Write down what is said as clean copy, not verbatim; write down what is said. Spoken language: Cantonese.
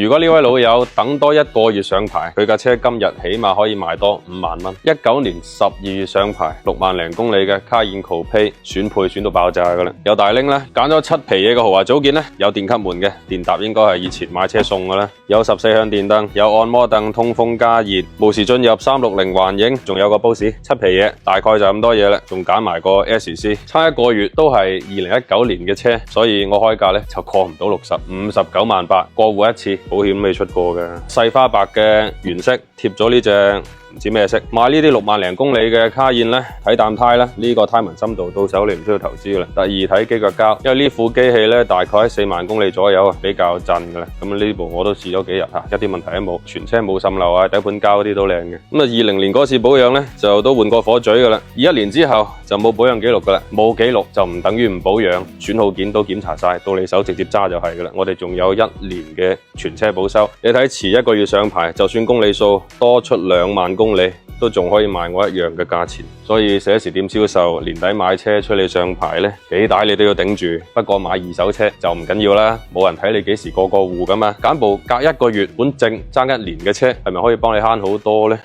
如果呢位老友等多1個月上牌，佢架車今日起碼可以賣多5萬蚊。19年12月上牌，6萬零公里嘅卡宴 Coupe 選配選到爆炸噶啦。有大拎咧，揀咗7皮嘢嘅豪華組件咧，有電吸門嘅，電踏應該係以前買車送嘅啦。有14向電燈，有按摩凳，通風加熱，無時進入360環影，仲有個 Bose 7皮嘢，大概就咁多嘢啦。仲揀埋個 SC， 差1個月都係2019年嘅車，所以我開價咧就過唔到60，59萬8，過戶一次。保險都未出過嘅，細花白嘅原色貼咗呢隻唔知咩色，買呢啲6萬零公里嘅卡宴咧，睇啖胎啦，呢個胎紋深度到手你唔需要投資噶啦。第二睇機腳膠，因為呢副機器咧大概喺4萬公里左右啊，比較震噶啦。咁呢部我都試咗幾日吓，一啲問題都冇，全車冇滲漏啊，底盤膠嗰啲都靚嘅。咁啊20年嗰次保養咧就都換過火嘴噶啦，21年之後就冇保養記錄噶啦，冇記錄就唔等於唔保養，損耗件都檢查晒，到你手直接揸就係噶啦。我哋仲有1年嘅全車保修，你睇遲1個月上牌，就算公里數多出2萬公里，都仲可以賣我一樣嘅價錢。所以4S店銷售年底買車催你上牌咧，幾大你都要頂住。不過買二手車就唔緊要啦，冇人睇你幾時過戶噶嘛。揀部隔1個月本證爭1年嘅車，係咪可以幫你慳好多咧？